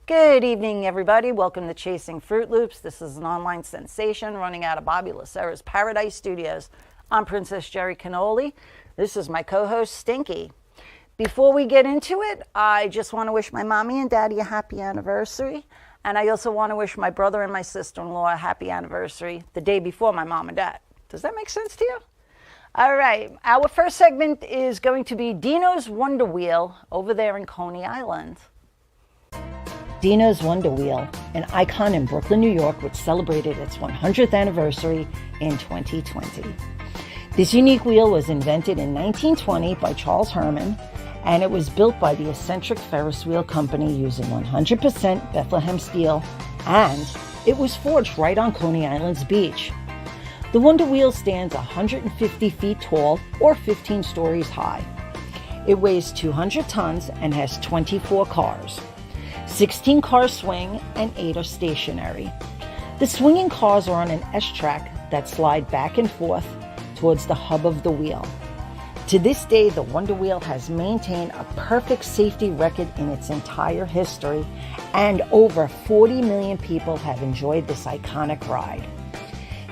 Good evening, everybody. Welcome to Chasing Fruit Loops. This is an online sensation running out of Bobby Lacera's Paradise Studios. I'm Princess Jerry Cannoli. This is my co-host, Stinky. Before we get into it, I just want to wish my mommy and daddy a happy anniversary. And I also want to wish my brother and my sister-in-law a happy anniversary the day before my mom and dad. Does that make sense to you? All right. Our first segment is going to be Dino's Wonder Wheel over there in Coney Island. Dino's Wonder Wheel, an icon in Brooklyn, New York, which celebrated its 100th anniversary in 2020. This unique wheel was invented in 1920 by Charles Herman, and it was built by the eccentric Ferris Wheel Company using 100% Bethlehem steel, and it was forged right on Coney Island's beach. The Wonder Wheel stands 150 feet tall or 15 stories high. It weighs 200 tons and has 24 cars. 16 cars swing and 8 are stationary. The swinging cars are on an S-track that slide back and forth towards the hub of the wheel. To this day, the Wonder Wheel has maintained a perfect safety record in its entire history, and over 40 million people have enjoyed this iconic ride.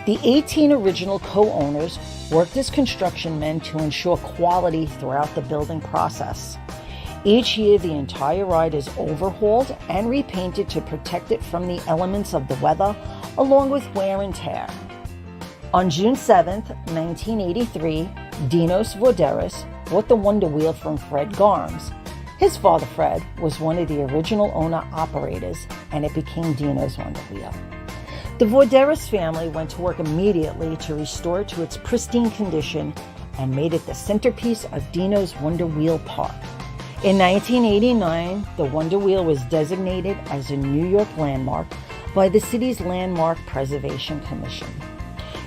The 18 original co-owners worked as construction men to ensure quality throughout the building process. Each year, the entire ride is overhauled and repainted to protect it from the elements of the weather, along with wear and tear. On June 7, 1983, Dinos Vorderis bought the Wonder Wheel from Fred Garms. His father, Fred, was one of the original owner-operators, and it became Dino's Wonder Wheel. The Vorderis family went to work immediately to restore it to its pristine condition and made it the centerpiece of Dino's Wonder Wheel Park. In 1989, the Wonder Wheel was designated as a New York landmark by the city's Landmark Preservation Commission.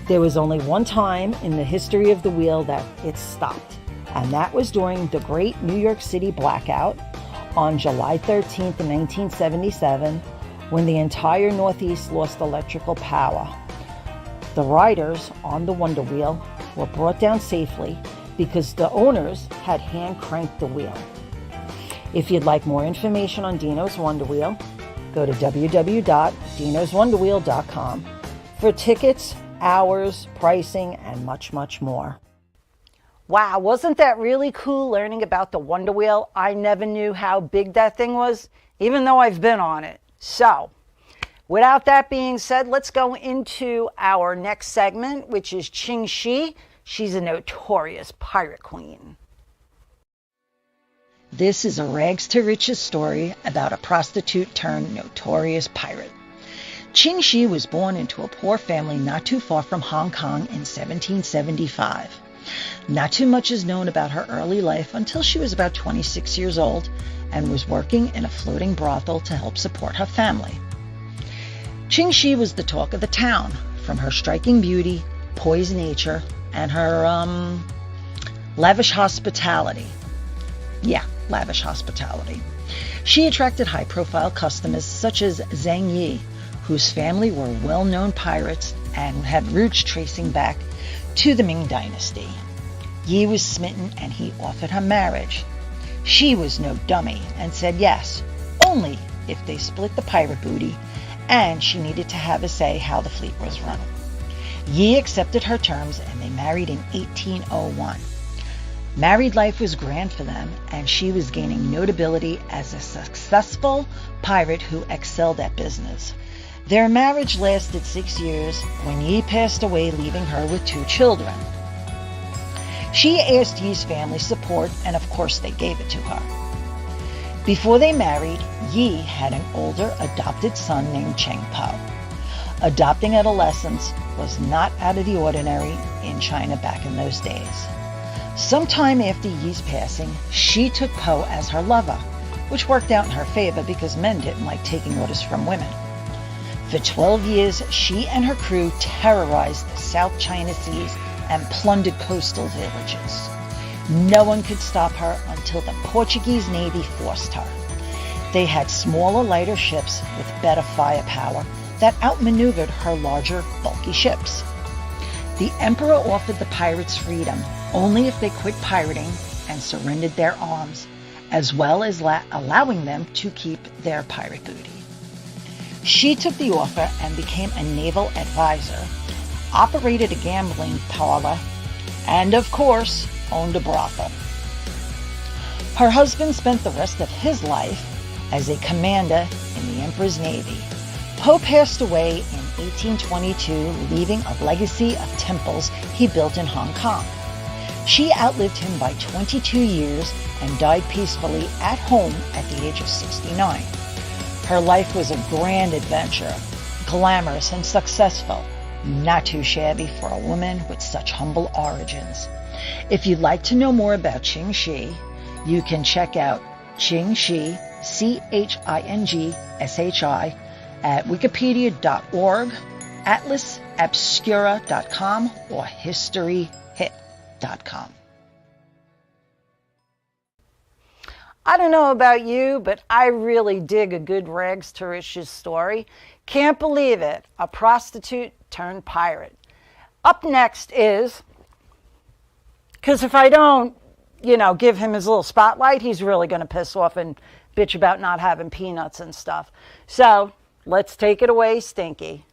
There was only one time in the history of the wheel that it stopped, and that was during the Great New York City Blackout on July 13, 1977, when the entire Northeast lost electrical power. The riders on the Wonder Wheel were brought down safely because the owners had hand-cranked the wheel. If you'd like more information on Dino's Wonder Wheel, go to www.dinoswonderwheel.com for tickets, hours, pricing, and much, much more. Wow, wasn't that really cool learning about the Wonder Wheel? I never knew how big that thing was, even though I've been on it. So, without that being said, let's go into our next segment, which is Ching Shi. She's a notorious pirate queen. This is a rags to riches story about a prostitute turned notorious pirate. Ching Shi was born into a poor family not too far from Hong Kong in 1775. Not too much is known about her early life until she was about 26 years old and was working in a floating brothel to help support her family. Ching Shi was the talk of the town from her striking beauty, poised nature, and her lavish hospitality. Lavish hospitality. She attracted high-profile customers such as Zhang Yi, whose family were well-known pirates and had roots tracing back to the Ming Dynasty. Yi was smitten and he offered her marriage. She was no dummy and said yes, only if they split the pirate booty, and she needed to have a say how the fleet was run. Yi accepted her terms and they married in 1801. Married life was grand for them, and she was gaining notability as a successful pirate who excelled at business. Their marriage lasted 6 years when Yi passed away, leaving her with 2 children. She asked Yi's family support, and of course they gave it to her. Before they married, Yi had an older adopted son named Cheng Po. Adopting adolescents was not out of the ordinary in China back in those days. Sometime after Yi's passing, she took Po as her lover, which worked out in her favor because men didn't like taking orders from women. For 12 years, she and her crew terrorized the South China Seas and plundered coastal villages. No one could stop her until the Portuguese Navy forced her. They had smaller, lighter ships with better firepower that outmaneuvered her larger, bulky ships. The emperor offered the pirates freedom only if they quit pirating and surrendered their arms, as well as allowing them to keep their pirate booty. She took the offer and became a naval advisor, operated a gambling parlor, and of course, owned a brothel. Her husband spent the rest of his life as a commander in the Emperor's Navy. Poe passed away in 1822, leaving a legacy of temples he built in Hong Kong. She outlived him by 22 years and died peacefully at home at the age of 69. Her life was a grand adventure, glamorous and successful, not too shabby for a woman with such humble origins. If you'd like to know more about Qing Shi, you can check out Qing Shi, Chingshi, at wikipedia.org, atlasobscura.com, or historyhit.com. I don't know about you, but I really dig a good rags to riches story. Can't believe it, a prostitute turned pirate. Up next is, because if I don't, give him his little spotlight, he's really going to piss off and bitch about not having peanuts and stuff. So let's take it away, Stinky.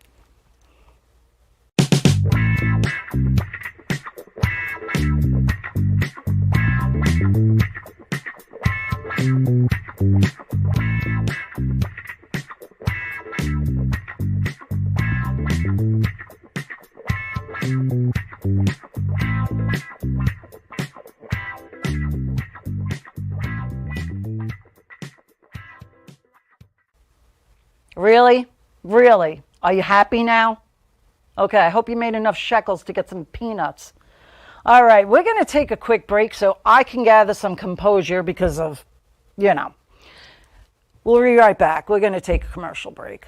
Really? Really? Are you happy now? Okay, I hope you made enough shekels to get some peanuts. All right, we're going to take a quick break so I can gather some composure because of, We'll be right back. We're going to take a commercial break.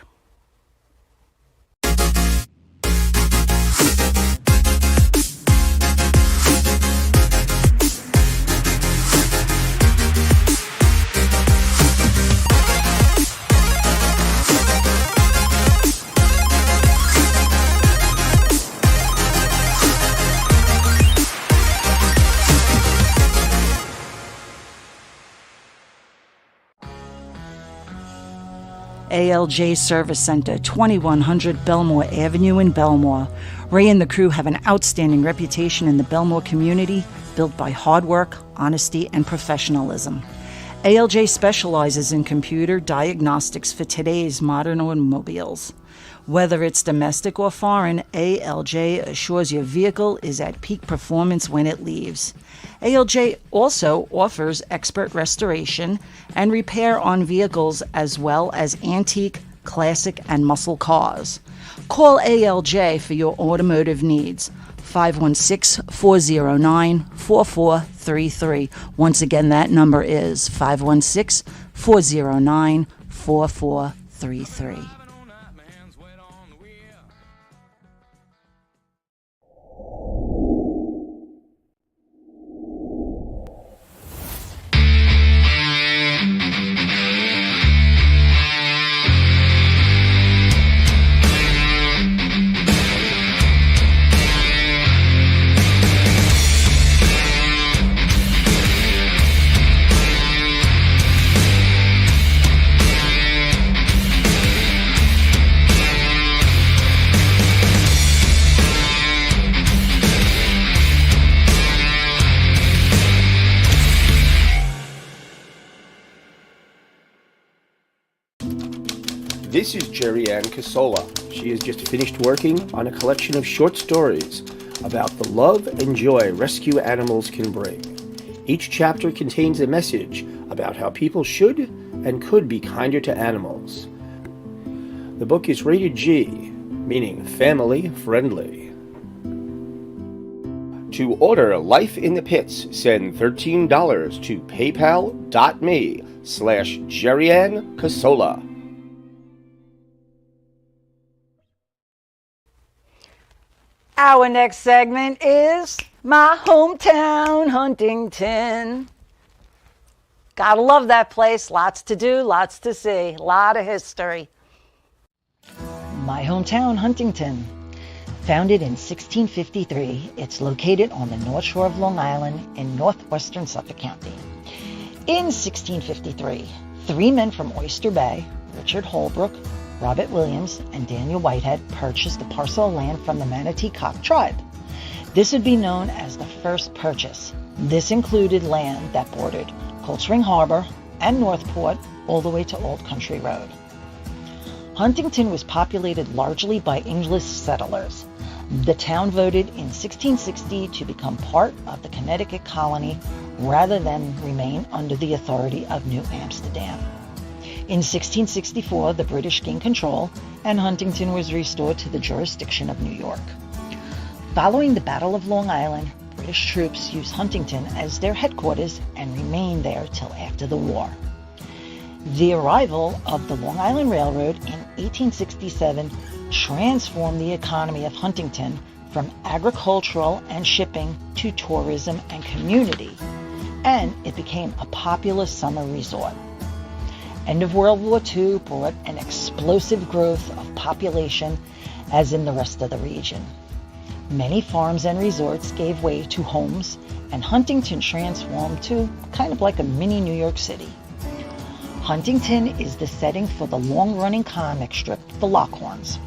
ALJ Service Center, 2100 Belmore Avenue in Belmore. Ray and the crew have an outstanding reputation in the Belmore community, built by hard work, honesty, and professionalism. ALJ specializes in computer diagnostics for today's modern automobiles. Whether it's domestic or foreign, ALJ assures your vehicle is at peak performance when it leaves. ALJ also offers expert restoration and repair on vehicles as well as antique, classic, and muscle cars. Call ALJ for your automotive needs. 516-409-4433. Once again, that number is 516-409-4433. This is Jerry Ann Casola. She has just finished working on a collection of short stories about the love and joy rescue animals can bring. Each chapter contains a message about how people should and could be kinder to animals. The book is rated G, meaning family friendly. To order Life in the Pits, send $13 to paypal.me/Jerry Ann Casola. Our next segment is my hometown, Huntington. Gotta love that place. Lots to do, lots to see, a lot of history. My hometown, Huntington. Founded in 1653, it's located on the North Shore of Long Island in northwestern Suffolk County. In 1653, 3 men from Oyster Bay, Richard Holbrook, Robert Williams and Daniel Whitehead purchased a parcel of land from the Manatee Cop tribe. This would be known as the first purchase. This included land that bordered Cold Spring Harbor and Northport all the way to Old Country Road. Huntington was populated largely by English settlers. The town voted in 1660 to become part of the Connecticut colony rather than remain under the authority of New Amsterdam. In 1664, the British gained control and Huntington was restored to the jurisdiction of New York. Following the Battle of Long Island, British troops used Huntington as their headquarters and remained there till after the war. The arrival of the Long Island Railroad in 1867 transformed the economy of Huntington from agricultural and shipping to tourism and community, and it became a popular summer resort. End of World War II brought an explosive growth of population as in the rest of the region. Many farms and resorts gave way to homes, and Huntington transformed to kind of like a mini New York City. Huntington is the setting for the long-running comic strip, The Lockhorns.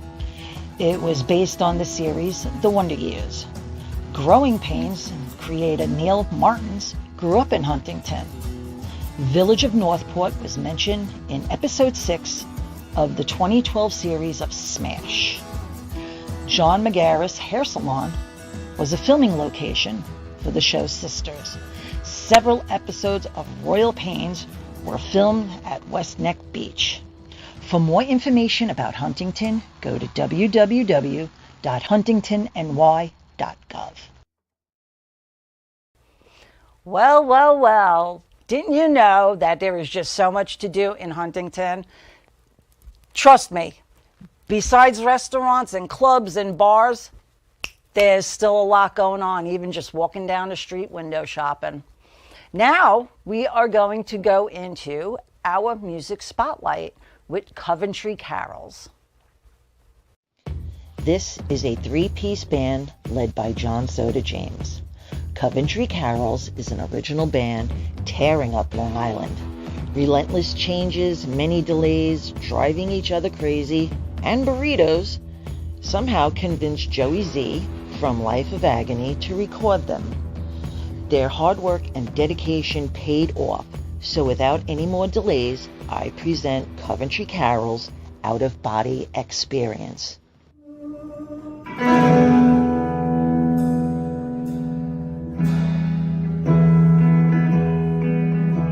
It was based on the series The Wonder Years. Growing Pains creator Neil Martins grew up in Huntington. Village of Northport was mentioned in episode 6 of the 2012 series of Smash. John McGarris Hair Salon was a filming location for the show Sisters. Several episodes of Royal Pains were filmed at West Neck Beach. For more information about Huntington, go to www.huntingtonny.gov. Well, well, well. Didn't you know that there is just so much to do in Huntington? Trust me, besides restaurants and clubs and bars, there's still a lot going on, even just walking down the street window shopping. Now we are going to go into our music spotlight with Coventry Carols. This is a three-piece band led by John Soda James. Coventry Carols is an original band tearing up Long Island. Relentless changes, many delays, driving each other crazy, and burritos somehow convinced Joey Z from Life of Agony to record them. Their hard work and dedication paid off, so without any more delays, I present Coventry Carols' Out of Body Experience.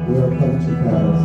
We are Coventry Carols.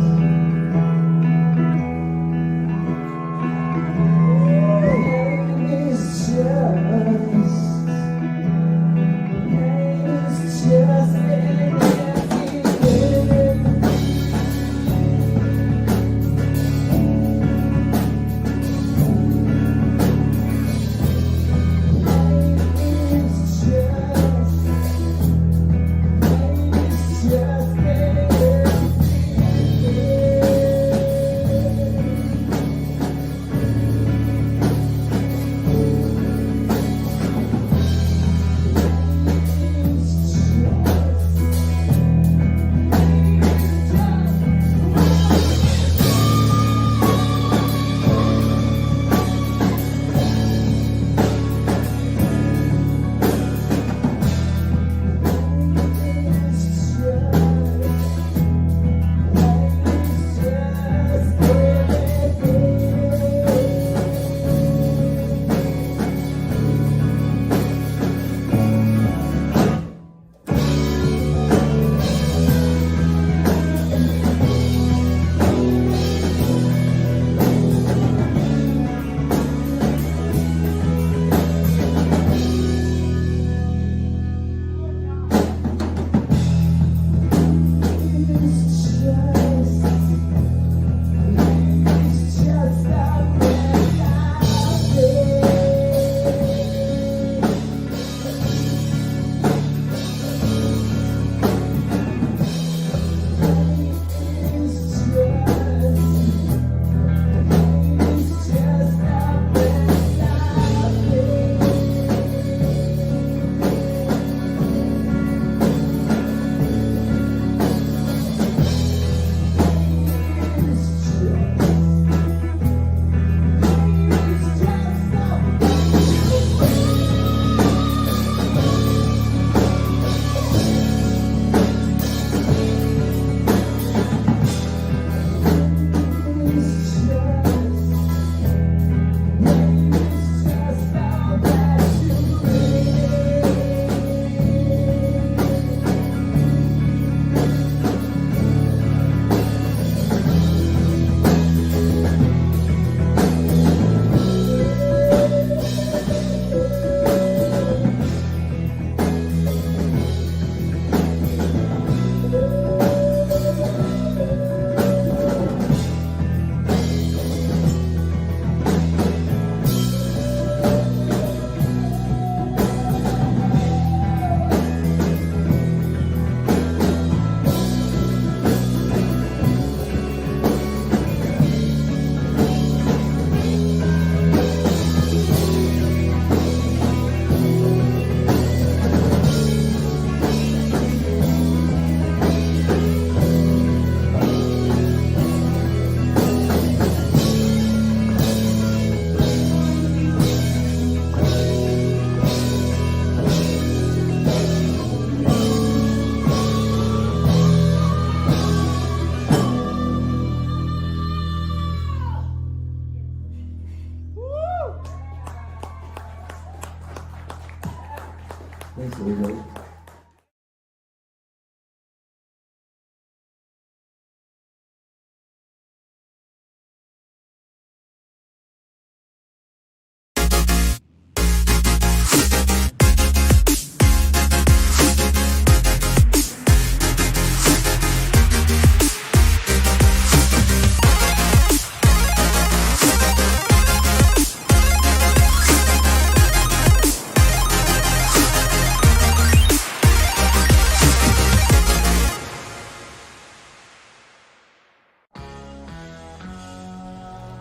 Thanks, Leo.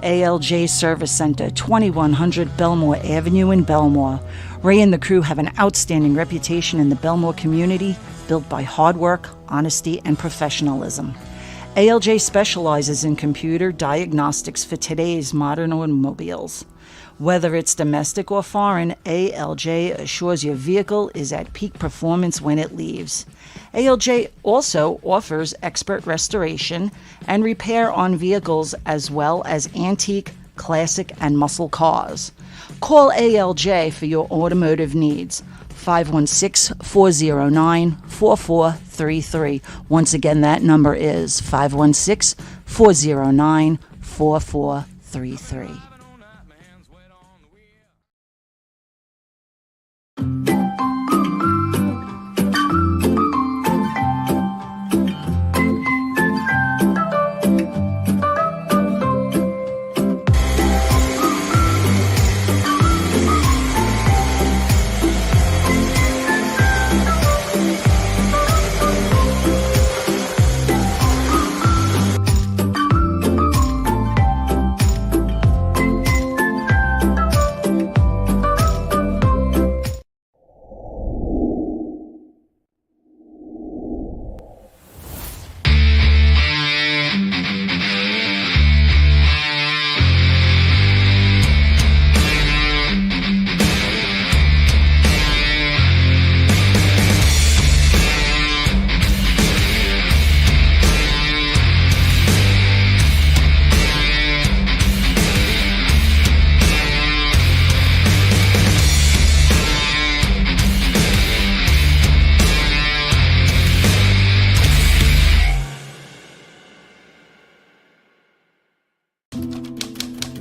ALJ Service Center, 2100 Belmore Avenue in Belmore. Ray and the crew have an outstanding reputation in the Belmore community, built by hard work, honesty, and professionalism. ALJ specializes in computer diagnostics for today's modern automobiles. Whether it's domestic or foreign, ALJ assures your vehicle is at peak performance when it leaves. ALJ also offers expert restoration and repair on vehicles as well as antique, classic, and muscle cars. Call ALJ for your automotive needs. 516-409-4433. Once again, that number is 516-409-4433.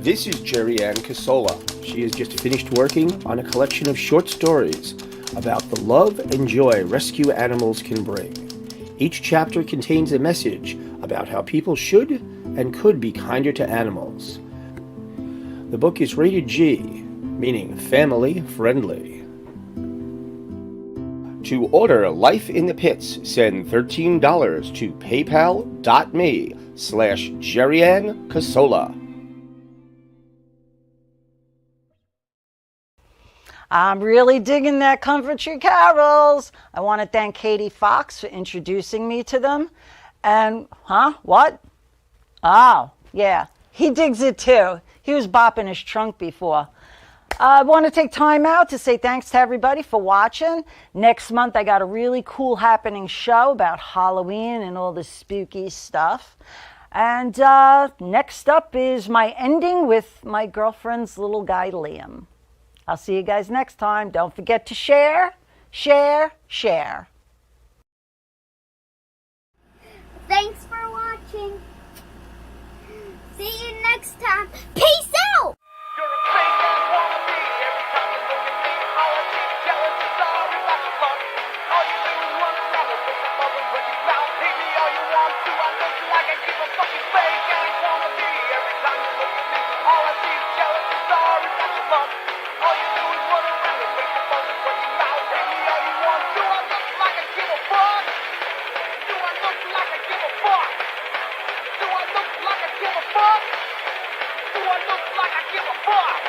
This is Jerry Ann Casola. She has just finished working on a collection of short stories about the love and joy rescue animals can bring. Each chapter contains a message about how people should and could be kinder to animals. The book is rated G, meaning family friendly. To order Life in the Pits, send $13 to paypal.me/Jerry-Ann Casola. I'm really digging that Comfort Tree carols. I want to thank Katie Fox for introducing me to them. And, what? Oh, yeah, he digs it too. He was bopping his trunk before. I want to take time out to say thanks to everybody for watching. Next month, I got a really cool happening show about Halloween and all the spooky stuff. And next up is my ending with my girlfriend's little guy, Liam. I'll see you guys next time. Don't forget to share, share, share. Thanks for watching. See you next time. Peace out! You're a fake ass wannabe. Every time you look at me, all I see is jealous and sorry about your luck. All you do is run around with a bubble when you mouth. Hate me all you want to. I look like I give a fucking fake ass wannabe. Every time you look at me, all I see is jealous and sorry about your luck. All you do is run around with a bubble when you mouth. Hate me all you want to. I look like I give a fuck. Do I look like I give a fuck? Do I look like I give a fuck? Do I look like I give a fuck?